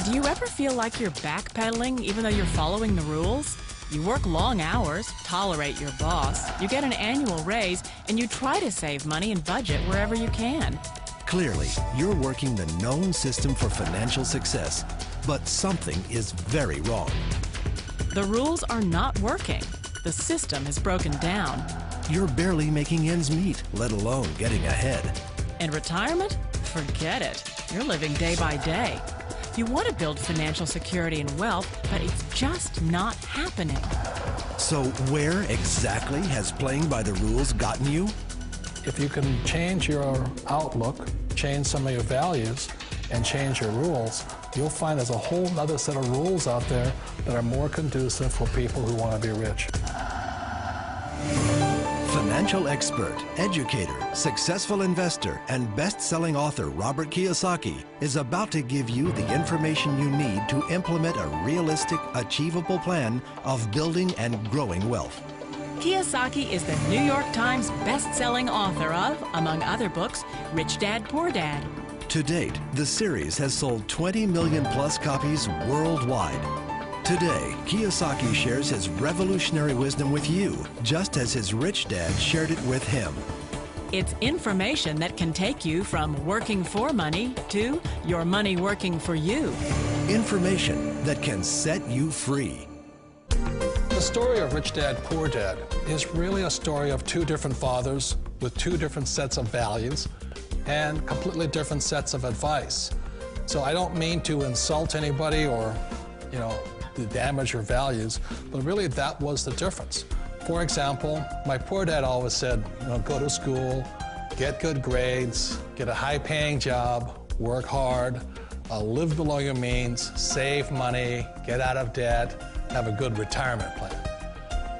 Do you ever feel like you're backpedaling even though you're following the rules? You work long hours, tolerate your boss, you get an annual raise, and you try to save money and budget wherever you can. Clearly, you're working the known system for financial success, but something is very wrong. The rules are not working. The system has broken down. You're barely making ends meet, let alone getting ahead. And retirement? Forget it. You're living day by day. You want to build financial security and wealth, but it's just not happening. So where exactly has playing by the rules gotten you? If you can change your outlook, change some of your values, and change your rules, you'll find there's a whole other set of rules out there that are more conducive for people who want to be rich. Financial expert, educator, successful investor, and best-selling author Robert Kiyosaki is about to give you the information you need to implement a realistic, achievable plan of building and growing wealth. Kiyosaki is the New York Times best-selling author of, among other books, Rich Dad, Poor Dad. To date, the series has sold 20 million plus copies worldwide. Today, Kiyosaki shares his revolutionary wisdom with you, just as his rich dad shared it with him. It's information that can take you from working for money to your money working for you. Information that can set you free. The story of Rich Dad, Poor Dad is really a story of two different fathers with two different sets of values and completely different sets of advice. So I don't mean to insult anybody or, to damage your values, but really that was the difference. For example, my poor dad always said, go to school, get good grades, get a high-paying job, work hard, live below your means, save money, get out of debt, have a good retirement plan.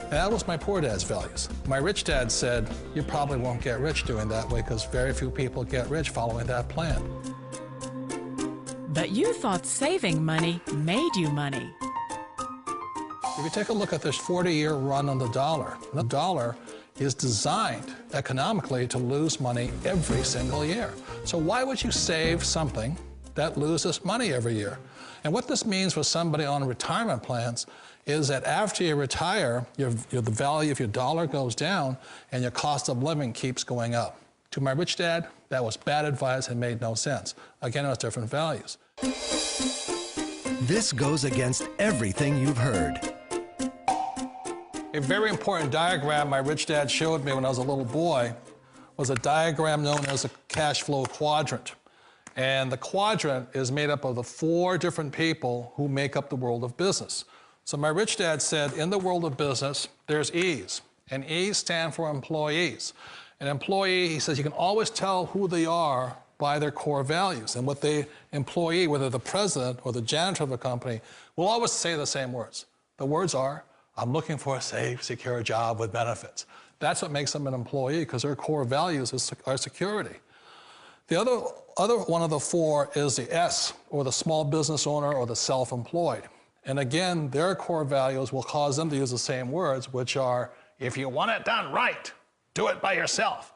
And that was my poor dad's values. My rich dad said, you probably won't get rich doing that way because very few people get rich following that plan. But you thought saving money made you money. If you take a look at this 40-year run on the dollar is designed economically to lose money every single year. So why would you save something that loses money every year? And what this means for somebody on retirement plans is that after you retire, the value of your dollar goes down and your cost of living keeps going up. To my rich dad, that was bad advice and made no sense. Again, it was different values. This goes against everything you've heard. A very important diagram my rich dad showed me when I was a little boy was a diagram known as a cash flow quadrant. And the quadrant is made up of the 4 different people who make up the world of business. So my rich dad said, in the world of business, there's E's, and E's stand for employees. An employee, he says, you can always tell who they are by their core values. And what the employee, whether the president or the janitor of the company, will always say the same words. The words are, I'm looking for a safe, secure job with benefits. That's what makes them an employee, because their core values are security. The other one of the 4 is the S, or the small business owner or the self-employed. And again, their core values will cause them to use the same words, which are, if you want it done right, do it by yourself.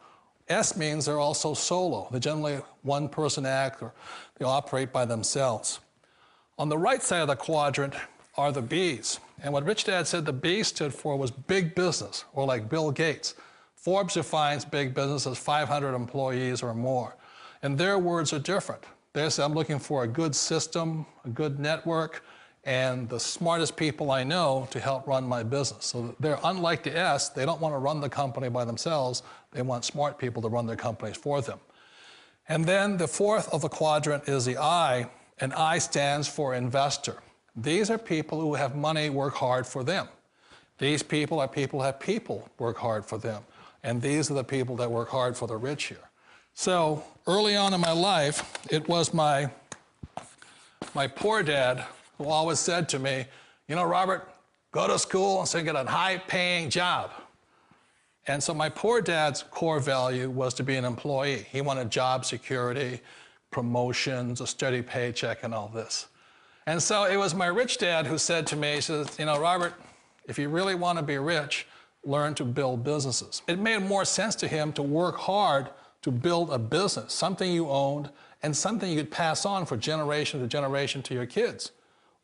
S means they're also solo. They're generally one-person act, or they operate by themselves. On the right side of the quadrant are the B's. And what Rich Dad said the B stood for was big business, or like Bill Gates. Forbes defines big business as 500 employees or more. And their words are different. They say, I'm looking for a good system, a good network, and the smartest people I know to help run my business. So they're unlike the S. They don't want to run the company by themselves. They want smart people to run their companies for them. And then the 4th of the quadrant is the I, and I stands for investor. These are people who have money work hard for them. These people are people who have people work hard for them. And these are the people that work hard for the rich here. So early on in my life, it was my poor dad who always said to me, Robert, go to school and so get a high-paying job. And so my poor dad's core value was to be an employee. He wanted job security, promotions, a steady paycheck, and all this. And so it was my rich dad who said to me, he says, Robert, if you really want to be rich, learn to build businesses. It made more sense to him to work hard to build a business, something you owned, and something you could pass on for generation to generation to your kids.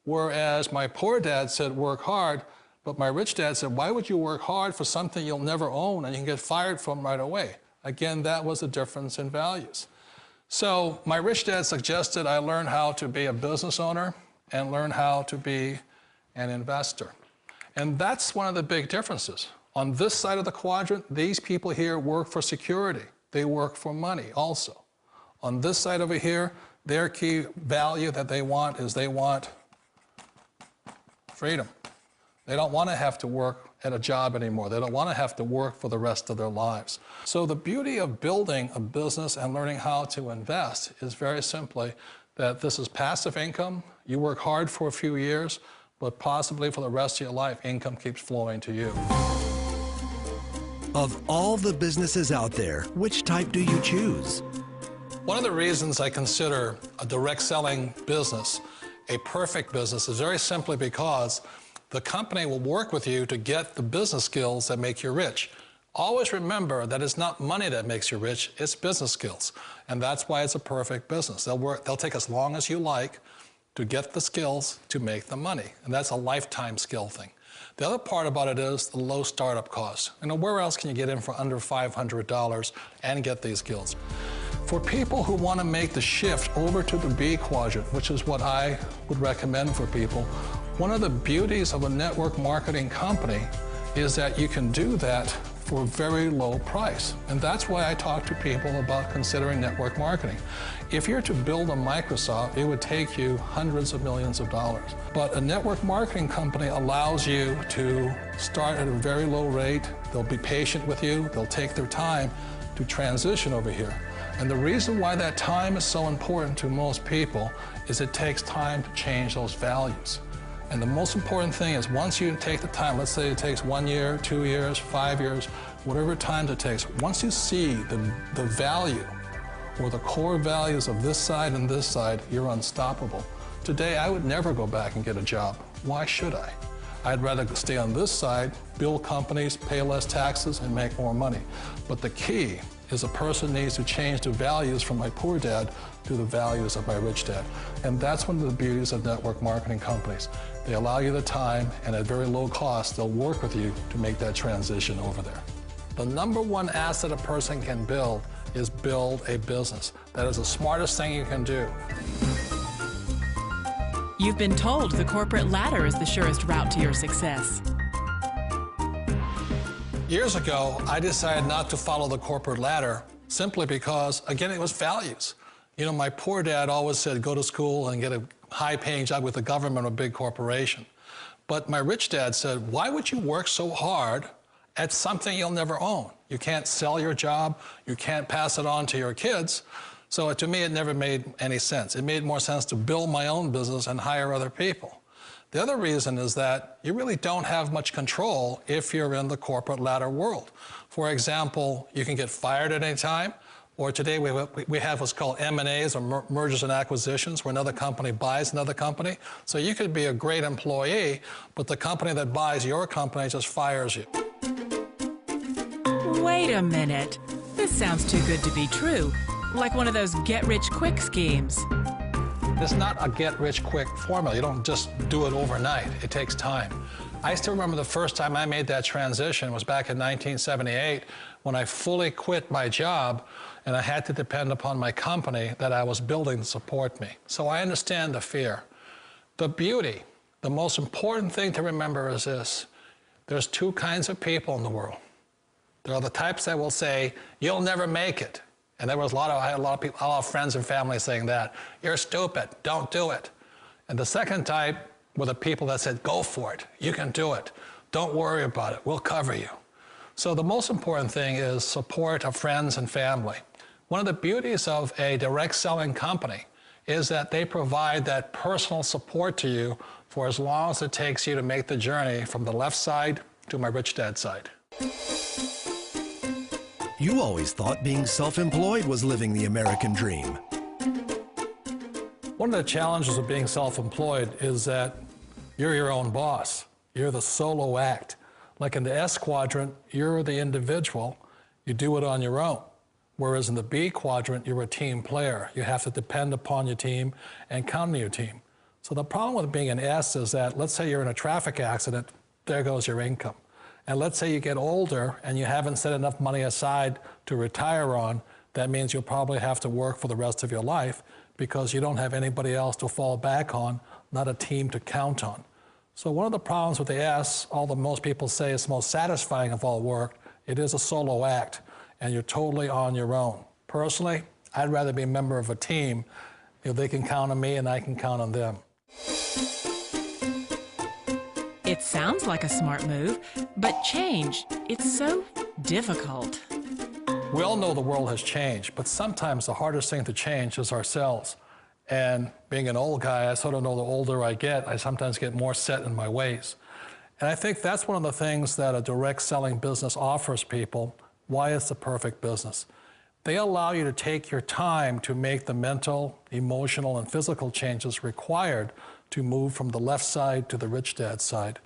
Whereas my poor dad said, work hard, but my rich dad said, why would you work hard for something you'll never own and you can get fired from right away? Again, that was the difference in values. So my rich dad suggested I learn how to be a business owner and learn how to be an investor. And that's one of the big differences. On this side of the quadrant, these people here work for security. They work for money also. On this side over here, their key value that they want is they want freedom. They don't want to have to work at a job anymore. They don't want to have to work for the rest of their lives. So the beauty of building a business and learning how to invest is very simply that this is passive income. You work hard for a few years, but possibly for the rest of your life, income keeps flowing to you. Of all the businesses out there, which type do you choose? One of the reasons I consider a direct selling business a perfect business is very simply because the company will work with you to get the business skills that make you rich. Always remember that it's not money that makes you rich, it's business skills. And that's why it's a perfect business. They'll take as long as you like to get the skills to make the money. And that's a lifetime skill thing. The other part about it is the low startup cost. You know, where else can you get in for under $500 and get these skills? For people who want to make the shift over to the B quadrant, which is what I would recommend for people, one of the beauties of a network marketing company is that you can do that for a very low price. And that's why I talk to people about considering network marketing. If you're to build a Microsoft, it would take you hundreds of millions of dollars. But a network marketing company allows you to start at a very low rate. They'll be patient with you. They'll take their time to transition over here. And the reason why that time is so important to most people is it takes time to change those values. And the most important thing is once you take the time, let's say it takes 1 year, 2 years, 5 years, whatever time it takes, once you see the value or the core values of this side and this side, you're unstoppable. Today, I would never go back and get a job. Why should I? I'd rather stay on this side, build companies, pay less taxes, and make more money. But the key is a person needs to change the values from my poor dad to the values of my rich dad. And that's one of the beauties of network marketing companies. They allow you the time, and at very low cost, they'll work with you to make that transition over there. The number one asset a person can build is build a business. That is the smartest thing you can do. You've been told the corporate ladder is the surest route to your success. Years ago, I decided not to follow the corporate ladder simply because, again, it was values. You know, my poor dad always said, go to school and get a high-paying job with the government or a big corporation. But my rich dad said, why would you work so hard at something you'll never own? You can't sell your job. You can't pass it on to your kids. So to me, it never made any sense. It made more sense to build my own business and hire other people. The other reason is that you really don't have much control if you're in the corporate ladder world. For example, you can get fired at any time, or today we have what's called M&As, or mergers and acquisitions, where another company buys another company. So you could be a great employee, but the company that buys your company just fires you. Wait a minute. This sounds too good to be true. Like one of those get-rich-quick schemes. It's not a get-rich-quick formula. You don't just do it overnight. It takes time. I still remember the first time I made that transition was back in 1978 when I fully quit my job and I had to depend upon my company that I was building to support me. So I understand the fear. The beauty, the most important thing to remember is this. There's two kinds of people in the world. There are the types that will say, you'll never make it. And I had a lot of people, a lot of friends and family saying that. You're stupid, don't do it. And the second type were the people that said, go for it, you can do it. Don't worry about it, we'll cover you. So the most important thing is support of friends and family. One of the beauties of a direct selling company is that they provide that personal support to you for as long as it takes you to make the journey from the left side to my rich dad side. You always thought being self-employed was living the American dream. One of the challenges of being self-employed is that you're your own boss. You're the solo act. Like in the S quadrant, you're the individual. You do it on your own. Whereas in the B quadrant, you're a team player. You have to depend upon your team and count on your team. So the problem with being an S is that, let's say you're in a traffic accident, there goes your income. And let's say you get older and you haven't set enough money aside to retire on, that means you'll probably have to work for the rest of your life because you don't have anybody else to fall back on, not a team to count on. So one of the problems with the S, although most people say it's the most satisfying of all work, it is a solo act, and you're totally on your own. Personally, I'd rather be a member of a team if they can count on me and I can count on them. It sounds like a smart move, but change, it's so difficult. We all know the world has changed, but sometimes the hardest thing to change is ourselves. And being an old guy, I sort of know the older I get, I sometimes get more set in my ways. And I think that's one of the things that a direct selling business offers people, why it's the perfect business. They allow you to take your time to make the mental, emotional, and physical changes required to move from the left side to the rich dad side.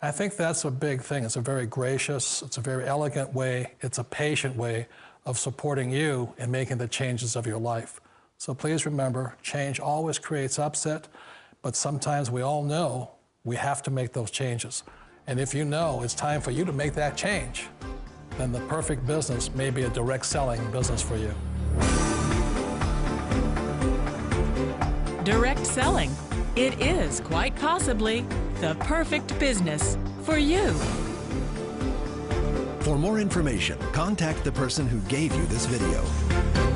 And I think that's a big thing. It's a very gracious, it's a very elegant way, it's a patient way of supporting you in making the changes of your life. So please remember, change always creates upset, but sometimes we all know we have to make those changes. And if you know it's time for you to make that change, then the perfect business may be a direct selling business for you. Direct selling. It is quite possibly the perfect business for you. For more information, contact the person who gave you this video.